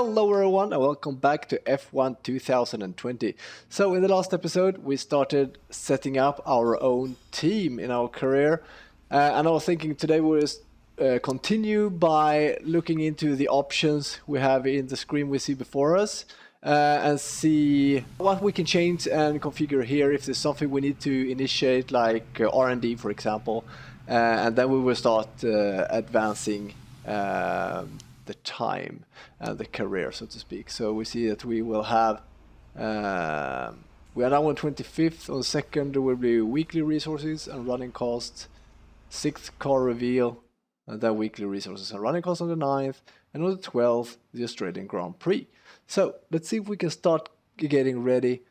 Hello everyone and welcome back to F1 2020. So in the last episode we started setting up our own team in our career and I was thinking today we'll continue by looking into the options we have in the screen we see before us and see what we can change and configure here if there's something we need to initiate like R&D for example, and then we will start advancing the time and the career, so to speak. So we see that we will have we are now on 25th. On 2nd there will be weekly resources and running costs, 6th car reveal, and then weekly resources and running costs on the 9th, and on the 12th the Australian Grand Prix. So let's see if we can start getting ready.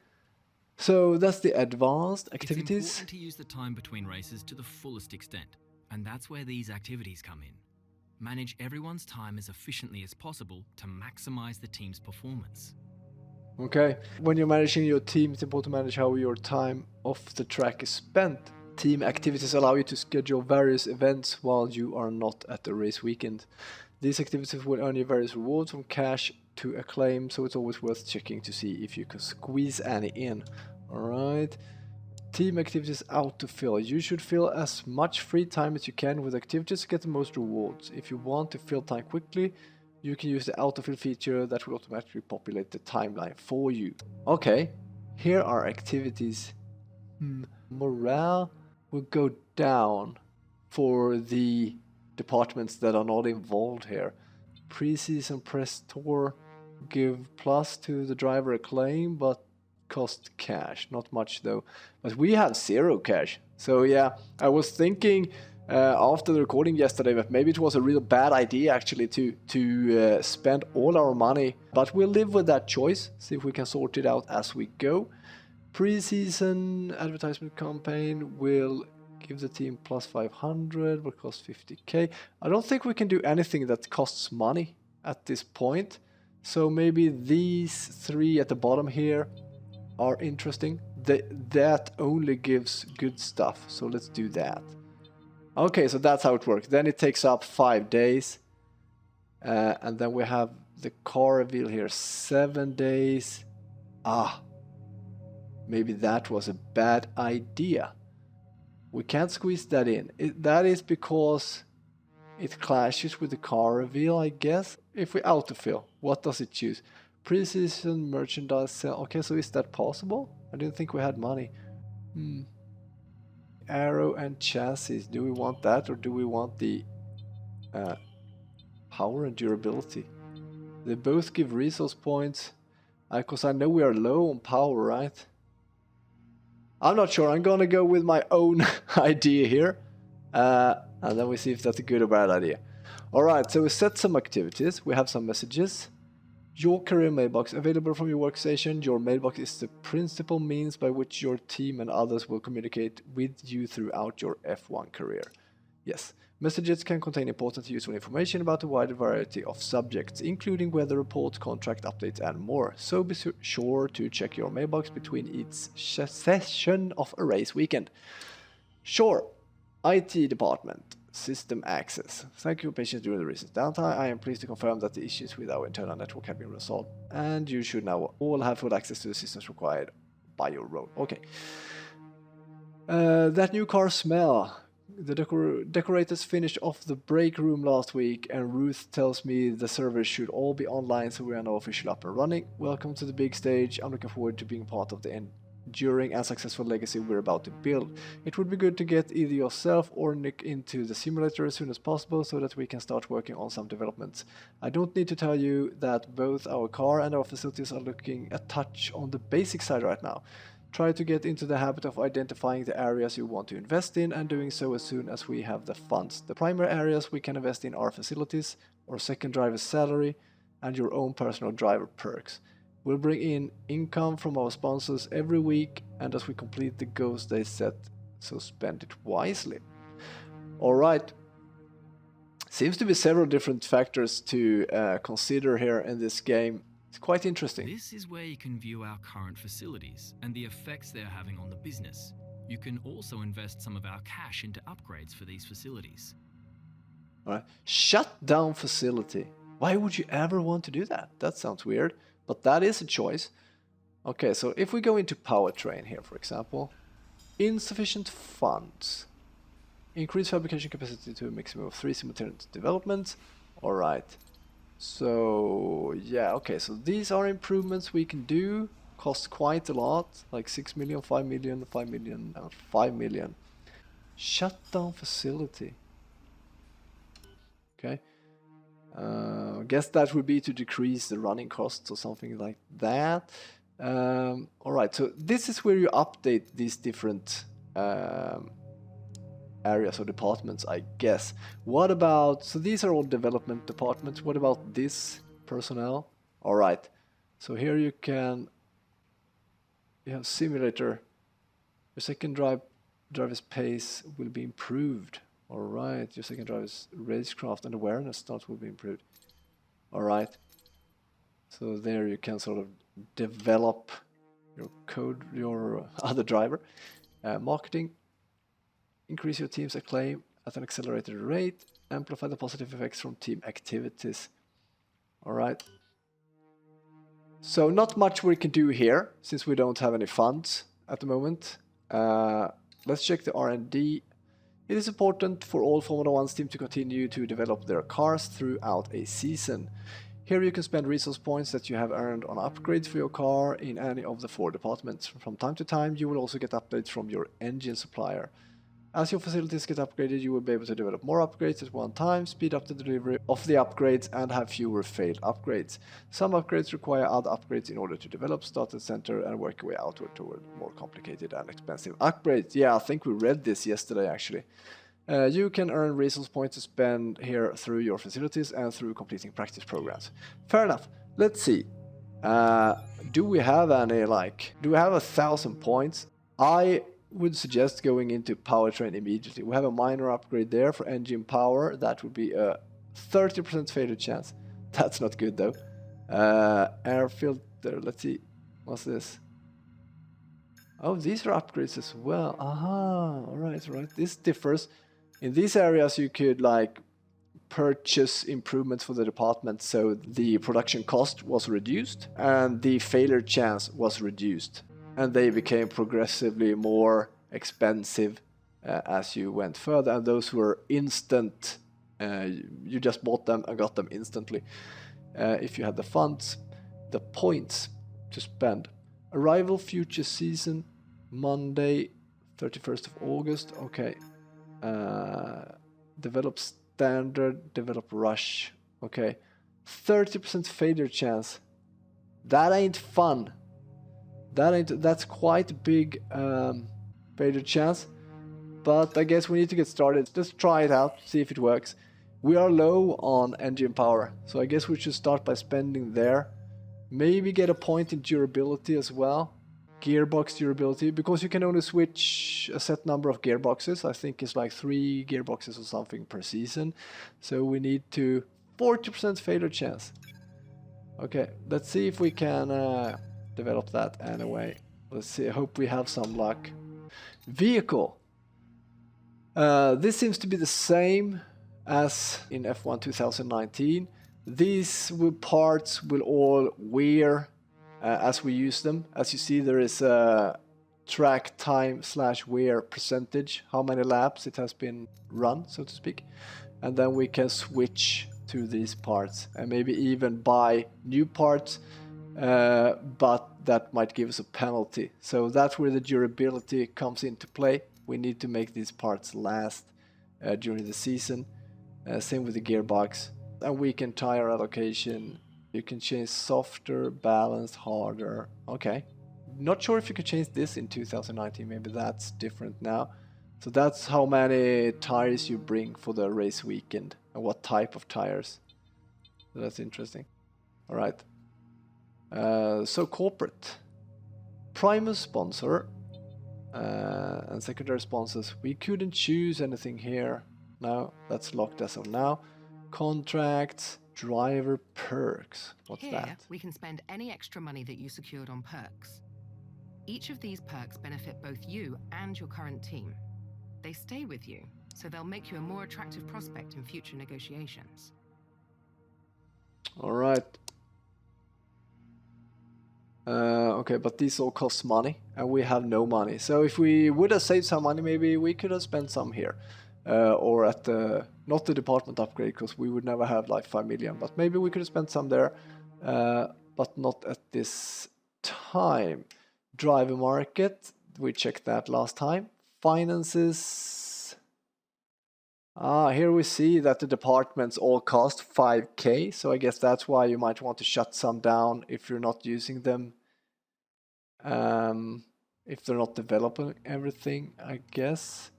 So that's the advanced activities. It's important to use the time between races to the fullest extent, and that's where these activities come in. Manage everyone's time as efficiently as possible to maximize the team's performance. Okay, when you're managing your team, it's important to manage how your time off the track is spent. Team activities allow you to schedule various events while you are not at the race weekend. These activities will earn you various rewards from cash to acclaim, so it's always worth checking to see if you can squeeze any in. Alright. Team activities autofill. You should fill as much free time as you can with activities to get the most rewards. If you want to fill time quickly, you can use the autofill feature that will automatically populate the timeline for you. Okay, here are activities. Morale will go down for the departments that are not involved here. Pre-season press tour give plus to the driver acclaim, but cost cash, not much though. But we have 0 cash. So yeah, I was thinking after the recording yesterday that maybe it was a real bad idea actually to spend all our money, but we'll live with that choice, see if we can sort it out as we go. Pre-season advertisement campaign will give the team plus 500, will cost 50k. I don't think we can do anything that costs money at this point, so maybe these 3 at the bottom here are interesting. That only gives good stuff, so let's do that. Okay, so that's how it works. Then it takes up 5 days, and then we have the car reveal here, 7 days. Maybe that was a bad idea. We can't squeeze that in. That is because it clashes with the car reveal, I guess. If we autofill, what does it choose? Pre-season merchandise sale. Okay, so is that possible? I didn't think we had money. Aero and chassis. Do we want that or do we want the power and durability? They both give resource points. Because I know we are low on power, right? I'm not sure. I'm gonna go with my own idea here. And then we see if that's a good or bad idea. Alright, so we set some activities. We have some messages. Your career mailbox available from your workstation. Your mailbox is the principal means by which your team and others will communicate with you throughout your F1 career. Yes, messages can contain important useful information about a wide variety of subjects, including weather reports, contract updates and more. So be sure to check your mailbox between each session of a race weekend. Sure, IT department. System access. Thank you for your patience during the recent downtime. I am pleased to confirm that the issues with our internal network have been resolved and you should now all have full access to the systems required by your role. Okay. That new car smell. The decorators finished off the break room last week and Ruth tells me the servers should all be online, so we are now officially up and running. Welcome to the big stage. I'm looking forward to being part of the enduring and successful legacy we're about to build. It would be good to get either yourself or Nick into the simulator as soon as possible so that we can start working on some developments. I don't need to tell you that both our car and our facilities are looking a touch on the basic side right now. Try to get into the habit of identifying the areas you want to invest in and doing so as soon as we have the funds. The primary areas we can invest in are facilities, or second driver's salary, and your own personal driver perks. We'll bring in income from our sponsors every week and as we complete the goals they set, so spend it wisely. Alright. Seems to be several different factors to consider here in this game. It's quite interesting. This is where you can view our current facilities and the effects they're having on the business. You can also invest some of our cash into upgrades for these facilities. Alright. Shut down facility. Why would you ever want to do that? That sounds weird, but that is a choice. Okay, so if we go into powertrain here, for example, insufficient funds. Increase fabrication capacity to a maximum of 3 simultaneous developments. Alright. So, yeah, okay, so these are improvements we can do. Cost quite a lot, like 6 million, 5 million, 5 million, and 5 million. Shut down facility. Okay. Guess that would be to decrease the running costs or something like that. Alright, so this is where you update these different areas or departments, I guess. What about, so these are all development departments. What about this personnel? Alright, so here you have simulator. Your second driver's pace will be improved. Alright, your second driver's racecraft and awareness stats will be improved. Alright, so there you can sort of develop your code, your other driver. Marketing, increase your team's acclaim at an accelerated rate, amplify the positive effects from team activities. Alright. So not much we can do here, since we don't have any funds at the moment. Let's check the R&D. It is important for all Formula 1's team to continue to develop their cars throughout a season. Here you can spend resource points that you have earned on upgrades for your car in any of the 4 departments. From time to time you will also get updates from your engine supplier. As your facilities get upgraded, you will be able to develop more upgrades at one time, speed up the delivery of the upgrades, and have fewer failed upgrades. Some upgrades require other upgrades in order to develop, start at center, and work your way outward toward more complicated and expensive upgrades. Yeah, I think we read this yesterday actually. You can earn resource points to spend here through your facilities and through completing practice programs. Fair enough. Let's see. Do we have any, do we have 1,000 points? I would suggest going into powertrain immediately. We have a minor upgrade there for engine power. That would be a 30% failure chance. That's not good though. Air filter, let's see. What's this? Oh, these are upgrades as well. Aha, alright. This differs. In these areas you could purchase improvements for the department, so the production cost was reduced and the failure chance was reduced. And they became progressively more expensive as you went further. And those were instant. You just bought them and got them instantly. If you had the funds, the points to spend. Arrival future season, Monday, 31st of August. Okay. Develop standard, develop rush. Okay. 30% failure chance. That ain't fun. That's quite a big failure chance, but I guess we need to get started. Just try it out, see if it works. We are low on engine power, so I guess we should start by spending there. Maybe get a point in durability as well. Gearbox durability, because you can only switch a set number of gearboxes. I think it's 3 gearboxes or something per season. So we need to 40% failure chance. Okay, let's see if we can develop that anyway. Let's see, I hope we have some luck. Vehicle. This seems to be the same as in F1 2019. These parts will all wear as we use them. As you see, there is a track time / wear percentage, how many laps it has been run, so to speak. And then we can switch to these parts and maybe even buy new parts. But that might give us a penalty. So that's where the durability comes into play. We need to make these parts last during the season. Same with the gearbox. And weekend tire allocation. You can change softer, balanced, harder. Okay. Not sure if you could change this in 2019. Maybe that's different now. So that's how many tires you bring for the race weekend and what type of tires. So that's interesting. All right. So corporate, primus sponsor, and secondary sponsors. We couldn't choose anything here. No, that's locked as of now. Contracts, driver perks. What's Here, that? we can spend any extra money that you secured on perks. Each of these perks benefit both you and your current team. They stay with you, so they'll make you a more attractive prospect in future negotiations. All right. Okay, but these all cost money, and we have no money. So if we would have saved some money, maybe we could have spent some here. Or at the, not the department upgrade, because we would never have like 5 million, but maybe we could have spent some there, but not at this time. Driver market, we checked that last time. Finances. Here we see that the departments all cost 5k, so I guess that's why you might want to shut some down if you're not using them. If they're not developing everything, I guess.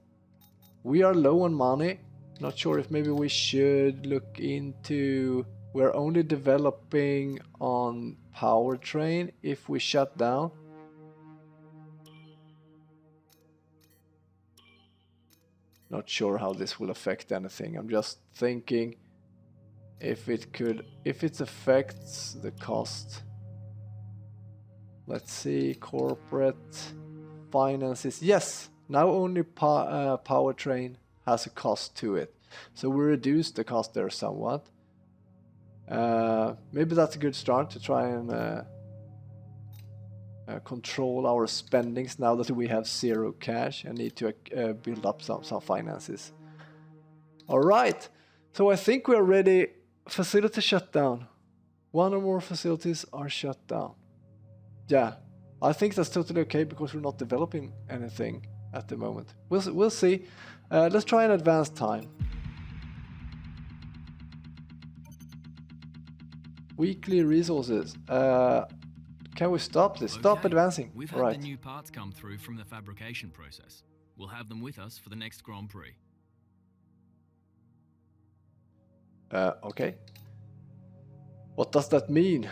We are low on money. Not sure if maybe we should look into... We're only developing on powertrain if we shut down. Not sure how this will affect anything. I'm just thinking if it affects the cost. Let's see, corporate finances. Yes, now only powertrain has a cost to it. So we reduced the cost there somewhat. Maybe that's a good start to try and control our spendings now that we have 0 cash and need to build up some finances. All right, so I think we're ready. Facility shut down. 1 or more facilities are shut down. Yeah, I think that's totally okay because we're not developing anything at the moment. We'll see. Let's try an advanced time. Weekly resources. Can we stop this? Stop Okay, advancing. We've All had right. the new parts come through from the fabrication process. We'll have them with us for the next Grand Prix. Okay. What does that mean?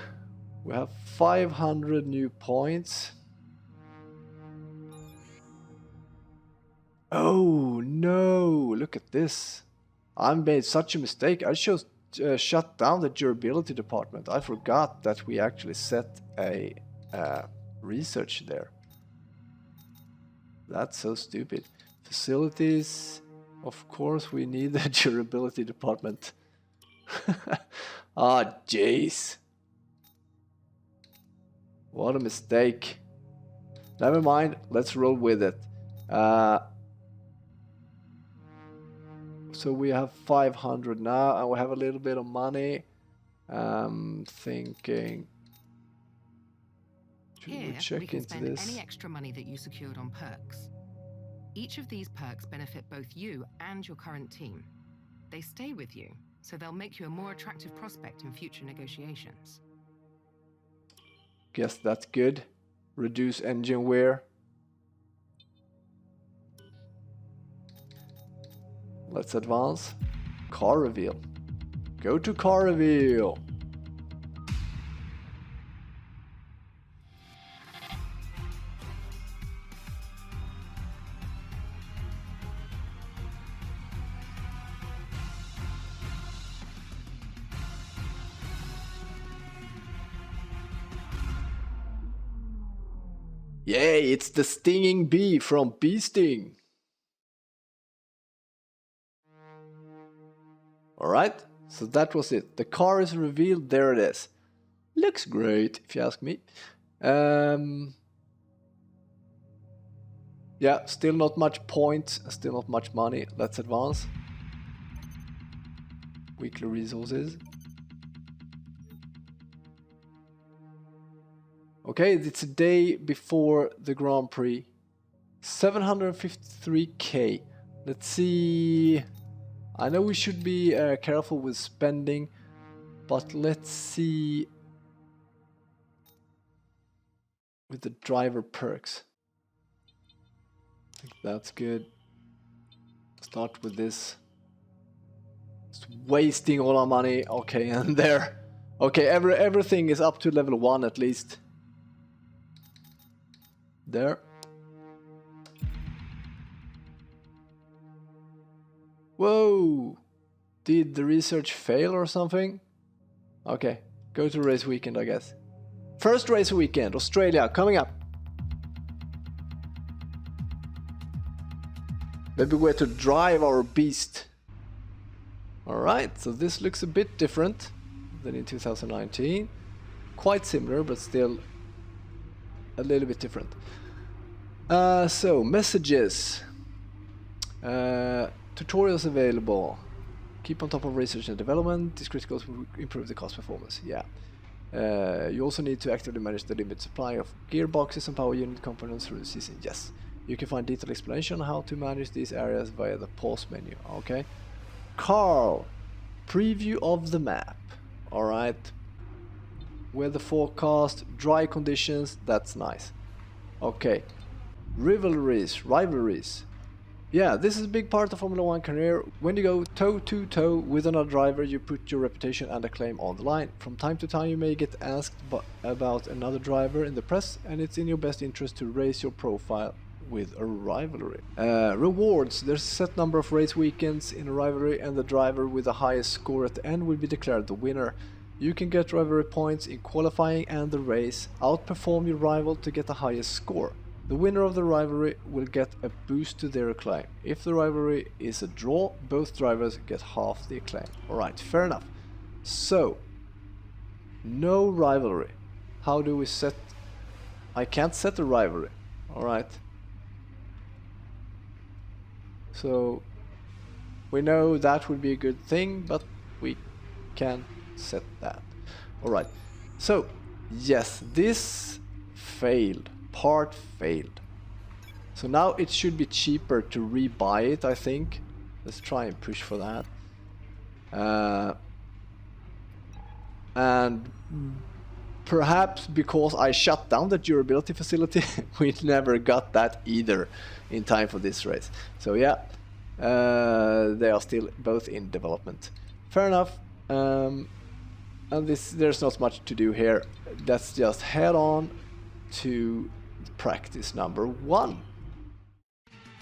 We have 500 new points. Oh no! Look at this. I made such a mistake. I should shut down the durability department. I forgot that we actually set a research there. That's so stupid. Facilities. Of course we need the durability department. Ah, jeez. What a mistake. Never mind, let's roll with it. So we have 500 now, and we have a little bit of money. Thinking... Should we Here, check we can into spend this? any extra money that you secured on perks. Each of these perks benefit both you and your current team. They stay with you, so they'll make you a more attractive prospect in future negotiations. Guess that's good. Reduce engine wear. Let's advance. Car reveal. Go to car reveal. Yay, it's the stinging bee from Bee Sting. Alright, so that was it. The car is revealed, there it is. Looks great, if you ask me. Yeah, still not much points, still not much money. Let's advance. Weekly resources. Okay, it's a day before the Grand Prix. 753k. Let's see. I know we should be careful with spending, but let's see with the driver perks. I think that's good. Start with this. It's wasting all our money. Okay, and there. Okay, everything is up to level 1 at least. There. Whoa! Did the research fail or something? Okay, go to race weekend, I guess. First race weekend, Australia, coming up. Maybe we're to drive our beast. Alright, so this looks a bit different. than in 2019. Quite similar, but still a little bit different. So, messages. Tutorials available. Keep on top of research and development. It's critical to improve the cost performance. Yeah. You also need to actively manage the limited supply of gearboxes and power unit components through the season. Yes. You can find detailed explanation on how to manage these areas via the pause menu. Okay. Carl. Preview of the map. Alright. Weather forecast. Dry conditions. That's nice. Okay. Rivalries. Yeah, this is a big part of Formula 1 career. When you go toe-to-toe with another driver, you put your reputation and acclaim on the line. From time to time you may get asked about another driver in the press, and it's in your best interest to raise your profile with a rivalry. Rewards. There's a set number of race weekends in a rivalry, and the driver with the highest score at the end will be declared the winner. You can get rivalry points in qualifying and the race. Outperform your rival to get the highest score. The winner of the rivalry will get a boost to their acclaim. If the rivalry is a draw, both drivers get half the acclaim. Alright, fair enough. So, no rivalry. How do we set... I can't set a rivalry. Alright. So, we know that would be a good thing, but we can't set that. Alright. So, yes, this failed. Part failed. So now it should be cheaper to rebuy it, I think. Let's try and push for that. And perhaps because I shut down the durability facility, we never got that either in time for this race. So yeah, they are still both in development. Fair enough. And there's not much to do here. Let's just head on to practice number 1.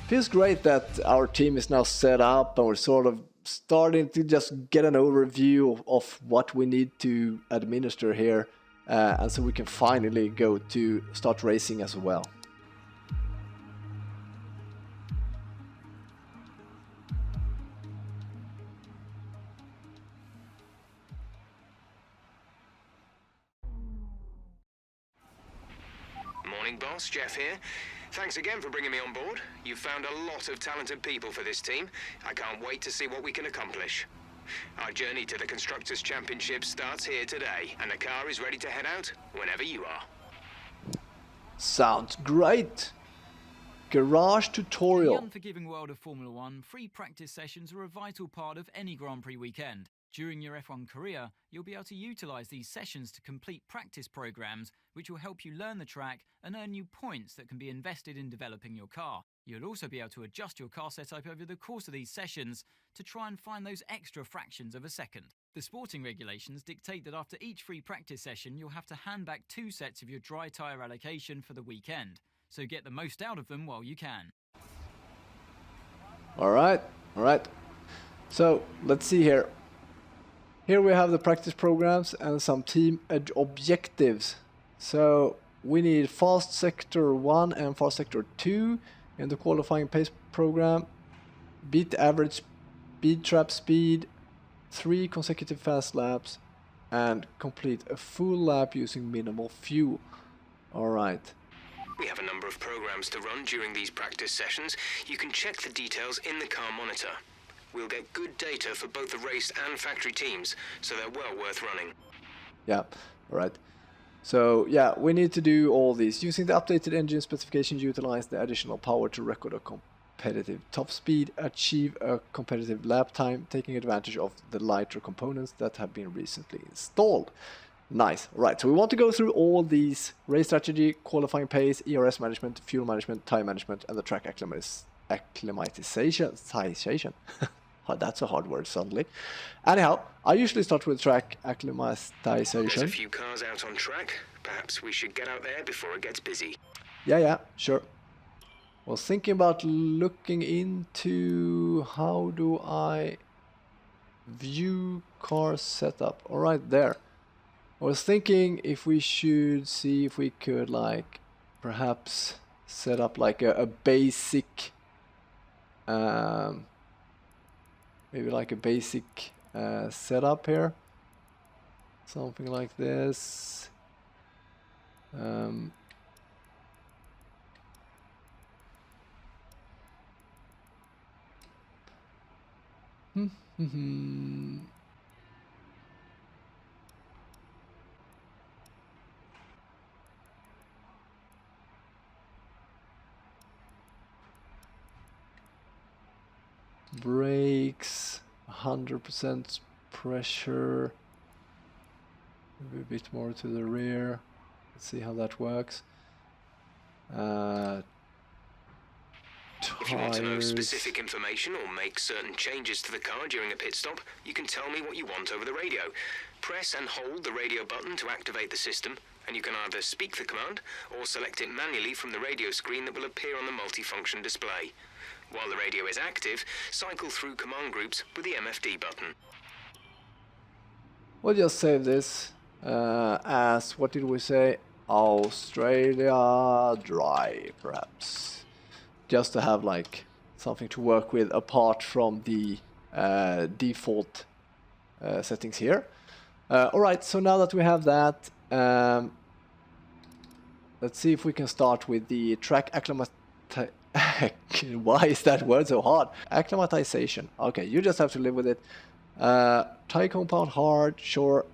Feels great that our team is now set up and we're sort of starting to just get an overview of what we need to administer here, and so we can finally go to start racing as well. Morning, boss. Jeff here. Thanks again for bringing me on board. You've found a lot of talented people for this team. I can't wait to see what we can accomplish. Our journey to the Constructors' Championship starts here today, and the car is ready to head out whenever you are. Sounds great! Garage tutorial. In the unforgiving world of Formula 1, free practice sessions are a vital part of any Grand Prix weekend. During your F1 career, you'll be able to utilise these sessions to complete practice programs, which will help you learn the track and earn you points that can be invested in developing your car. You'll also be able to adjust your car setup over the course of these sessions to try and find those extra fractions of a second. The sporting regulations dictate that after each free practice session, you'll have to hand back 2 sets of your dry tyre allocation for the weekend. So get the most out of them while you can. Alright. So, let's see here. Here we have the practice programs and some team objectives. So, we need fast sector 1 and fast sector 2 in the qualifying pace program. Beat the average speed trap speed, 3 consecutive fast laps, and complete a full lap using minimal fuel. Alright. We have a number of programs to run during these practice sessions. You can check the details in the car monitor. We'll get good data for both the race and factory teams, so they're well worth running. Yeah, alright. So, yeah, we need to do all these. Using the updated engine specifications, utilize the additional power to record a competitive top speed, achieve a competitive lap time, taking advantage of the lighter components that have been recently installed. Nice. Right, so we want to go through all these: race strategy, qualifying pace, ERS management, fuel management, time management, and the track acclimatization. That's a hard word suddenly. Anyhow, I usually start with track acclimatization. There's a few cars out on track. Perhaps we should get out there before it gets busy. Yeah, sure. Was thinking about looking into how do I view car setup. Alright, there. I was thinking if we should see if we could, like, perhaps set up like a basic, maybe like a basic setup here. Something like this. Brakes, 100% pressure, maybe a bit more to the rear. Let's see how that works. If you want to know Tires. specific information or make certain changes to the car during a pit stop, you can tell me what you want over the radio. Press and hold the radio button to activate the system, and you can either speak the command or select it manually from the radio screen that will appear on the multifunction display. While the radio is active, cycle through command groups with the MFD button. We'll just save this as, what did we say? Australia dry, perhaps. Just to have like something to work with apart from the default settings here. Alright, so now that we have that, let's see if we can start with the track acclimatization. Why is that word so hard? Acclimatization. Okay, you just have to live with it. Tire compound hard, sure.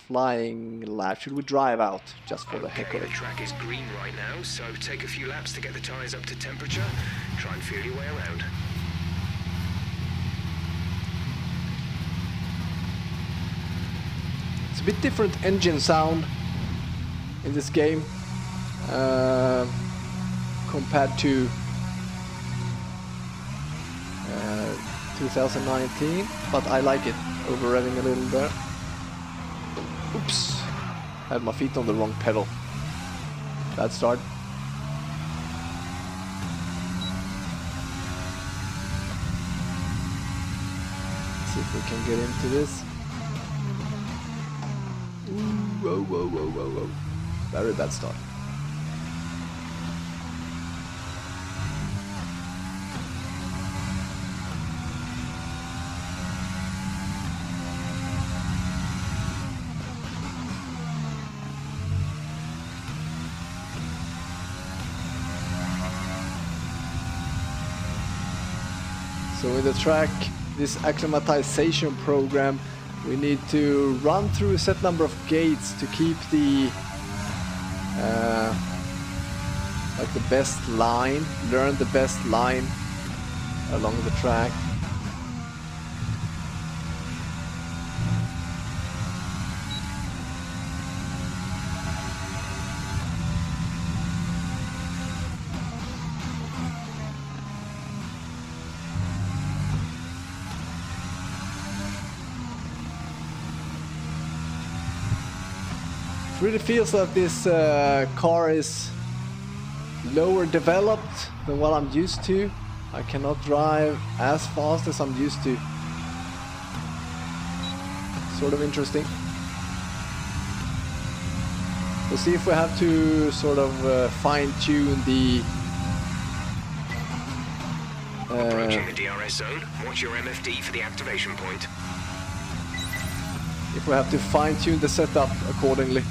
Flying lap. Should we drive out just for the heck of The it? track is green right now, so take a few laps to get the tyres up to temperature. Try and feel your way around. It's a bit different engine sound in this game compared to 2019, but I like it. Over revving a little there. Oops, had my feet on the wrong pedal. Bad start. See if we can get into this. Ooh, whoa, whoa, whoa, whoa, whoa. Very bad start. So in the track, this acclimatization program, we need to run through a set number of gates to keep the like the best line, learn the best line along the track. It really feels that this car is lower developed than what I'm used to. I cannot drive as fast as I'm used to. Sort of interesting. We'll see if we have to sort of fine-tune the Approaching the DRS zone, watch your MFD for the activation point. if we have to fine-tune the setup accordingly.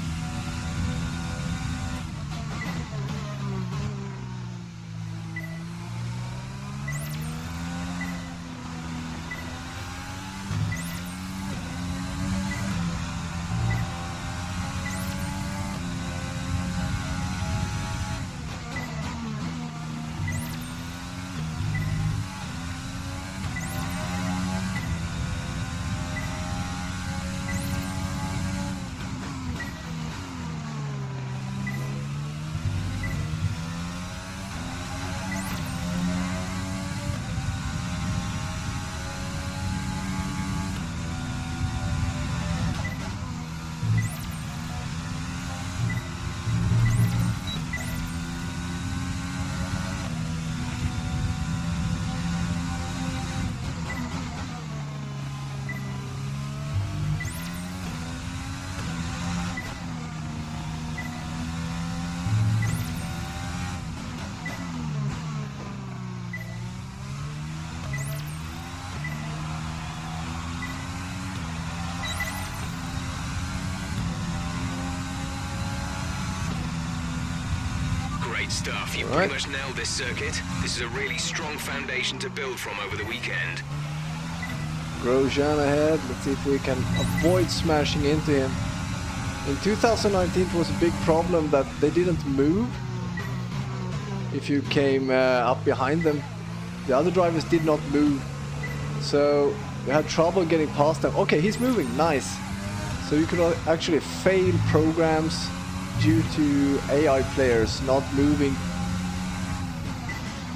Great stuff. You pretty much nailed this circuit. This is a really strong foundation to build from over the weekend. Grosjean ahead. Let's see if we can avoid smashing into him. In 2019 it was a big problem that they didn't move if you came up behind them. The other drivers did not move, so we had trouble getting past them. Okay, he's moving, nice. So you could actually fail programs due to AI players not moving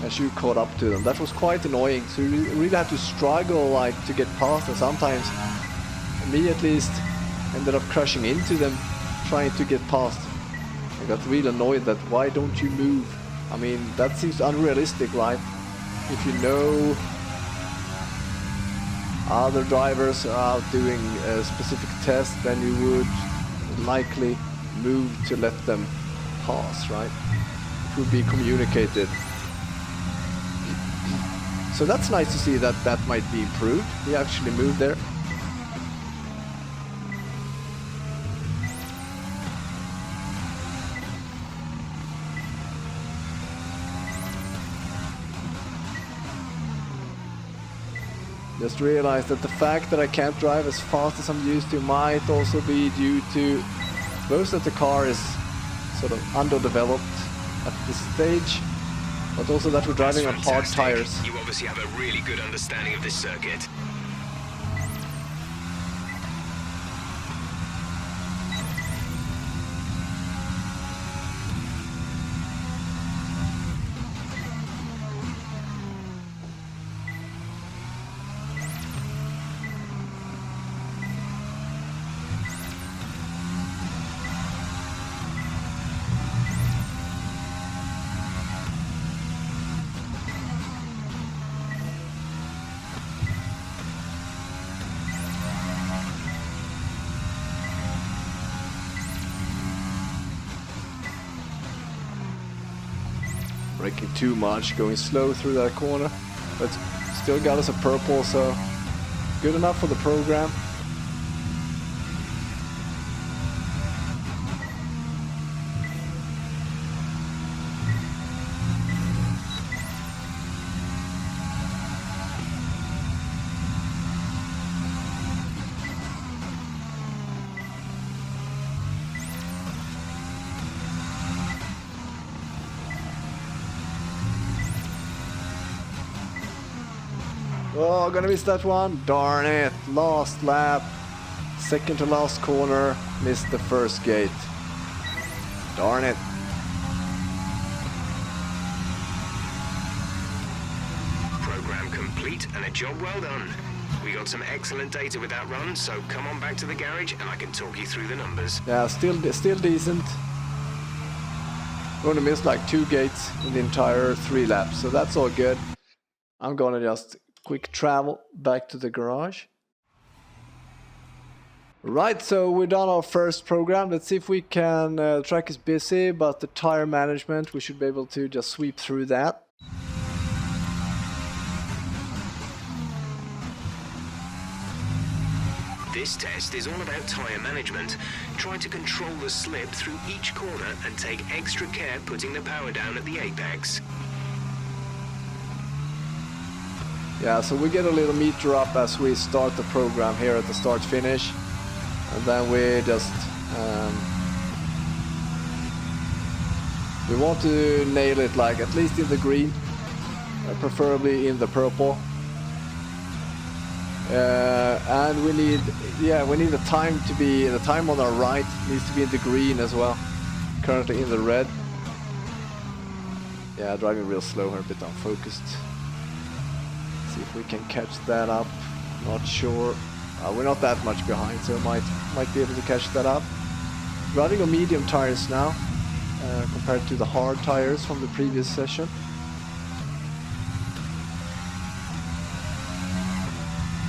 as you caught up to them. That was quite annoying, so you really had to struggle like to get past, and sometimes me at least ended up crashing into them trying to get past. I got really annoyed that why don't you move? I mean, that seems unrealistic, right? If you know other drivers are out doing a specific test, then you would likely move to let them pass, right? It would be communicated. So that's nice to see that that might be improved. He actually moved there. Just realized that the fact that I can't drive as fast as I'm used to might also be due to both that the car is sort of underdeveloped at this stage, but also that we're driving on hard tires. You obviously have a really good understanding of this circuit. Braking too much, going slow through that corner, but still got us a purple, so good enough for the program. Oh, gonna miss that one. Darn it. Last lap. Second to last corner. Missed the first gate. Darn it. Program complete and a job well done. We got some excellent data with that run, so come on back to the garage and I can talk you through the numbers. Yeah, still decent. Gonna miss like 2 gates in the entire 3 laps, so that's all good. I'm gonna just quick travel back to the garage. Right, so we're done our first program. Let's see if we can, the track is busy, but the tire management, we should be able to just sweep through that. This test is all about tyre management. Try to control the slip through each corner and take extra care putting the power down at the apex. Yeah, so we get a little meter up as we start the program here at the start finish, and then we just we want to nail it like at least in the green, preferably in the purple, and we need the time to be, the time on our right needs to be in the green as well, currently in the red. Yeah, driving real slow here, a bit unfocused. See if we can catch that up. Not sure. We're not that much behind, so might be able to catch that up. Running on medium tires now, compared to the hard tires from the previous session.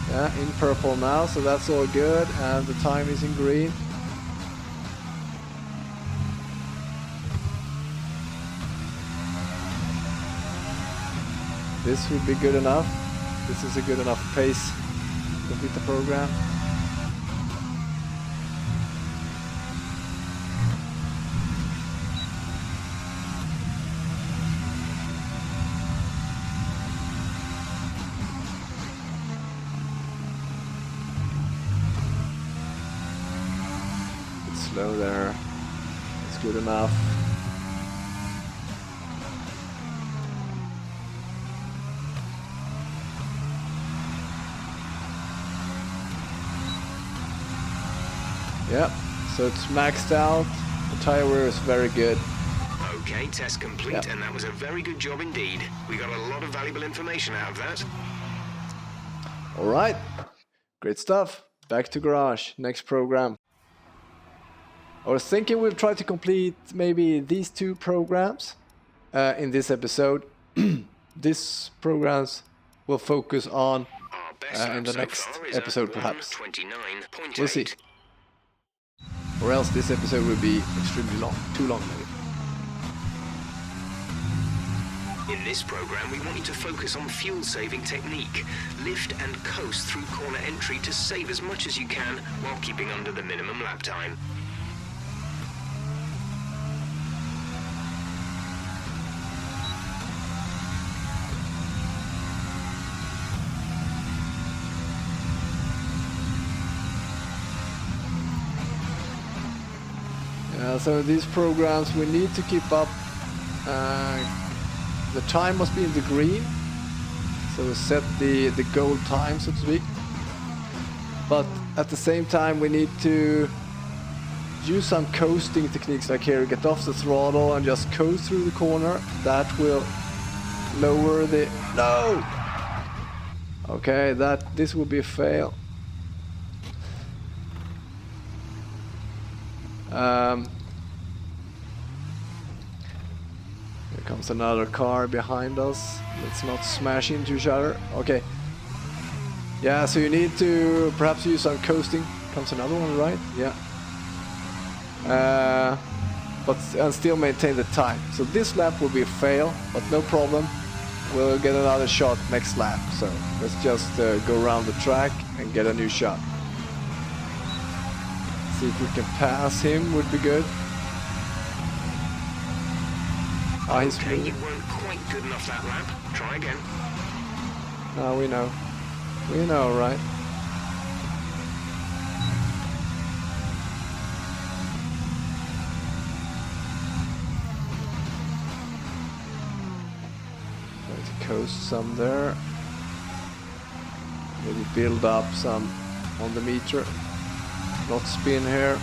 Yeah, in purple now, so that's all good, and the time is in green. This would be good enough. This is a good enough pace to complete the program. slow there. It's good enough. Yeah, so it's maxed out. The tire wear is very good. Okay, test complete, Yep. and that was a very good job indeed. We got a lot of valuable information out of that. All right, great stuff. Back to garage, next program. I was thinking we'll try to complete maybe these 2 programs in this episode. These programs will focus on Our best in lap the so next far is episode at perhaps. 1:29.8. We'll see. Or else this episode will be extremely long, too long maybe. In this program, we want you to focus on fuel-saving technique. Lift and coast through corner entry to save as much as you can while keeping under the minimum lap time. Yeah, so these programs we need to keep up. The time must be in the green, so we set the goal time, so to speak. But at the same time, we need to use some coasting techniques, like here, get off the throttle and just coast through the corner. That will lower the... No! Okay, this will be a fail. Here comes another car behind us. Let's not smash into each other. Okay. Yeah, so you need to perhaps use some coasting. Comes another one, right? Yeah. And still maintain the time. So this lap will be a fail, but no problem. We'll get another shot next lap. So let's just go around the track and get a new shot. See if we can pass him, would be good. Ah, he's Okay, moving. you weren't quite good enough that lap. Try again. No, we know. We know, right? Try to coast some there. Maybe build up some on the meter. Not spin here.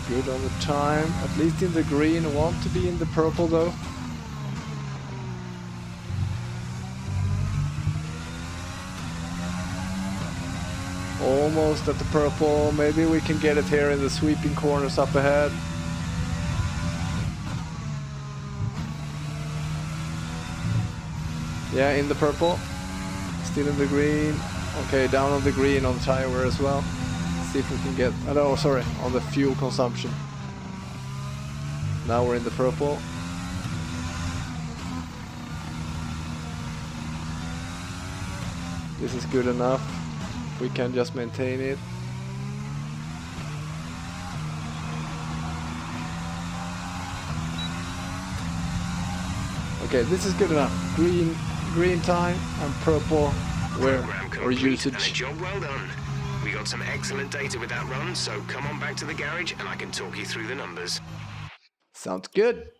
Good on the time, at least in the green. I want to be in the purple though. Almost at the purple. Maybe we can get it here in the sweeping corners up ahead. Yeah, in the purple. Still in the green. Okay, down on the green on tire wear as well. See if we can get... Oh, sorry, on the fuel consumption. Now we're in the purple. This is good enough. We can just maintain it. Okay, this is good enough. Green time and purple wear or And a usage. job well done. We got some excellent data with that run, so come on back to the garage and I can talk you through the numbers. Sounds good.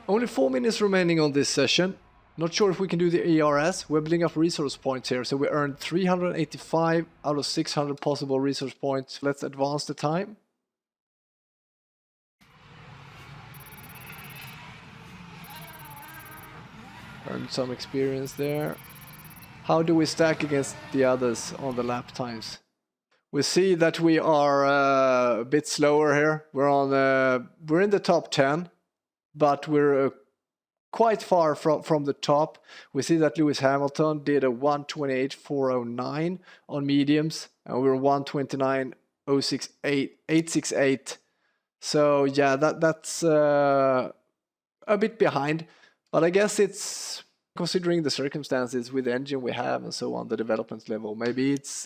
Only 4 minutes remaining on this session. Not sure if we can do the ERS. We're building up resource points here, so we earned 385 out of 600 possible resource points. Let's advance the time. Earned some experience there. How do we stack against the others on the lap times? We see that we are a bit slower here. We're in the top 10, but we're quite far from the top. We see that Lewis Hamilton did a 1:28.409 on mediums, and we're 1:29.868. So yeah, that's a bit behind, but I guess it's Considering the circumstances with the engine we have and so on, the development level, maybe it's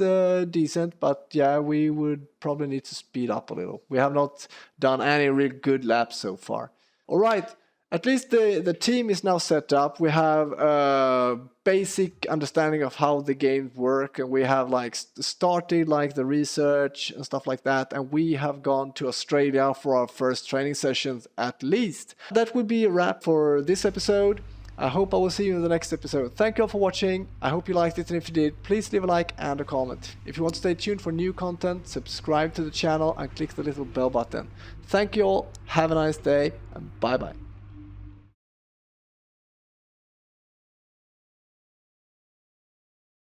decent, but yeah, we would probably need to speed up a little. We have not done any real good laps so far. All right, at least the team is now set up. We have a basic understanding of how the games work, and we have like started like the research and stuff like that, and we have gone to Australia for our first training sessions at least. That would be a wrap for this episode. I hope I will see you in the next episode. Thank you all for watching. I hope you liked it, and if you did, please leave a like and a comment. If you want to stay tuned for new content, subscribe to the channel and click the little bell button. Thank you all, have a nice day, and bye bye.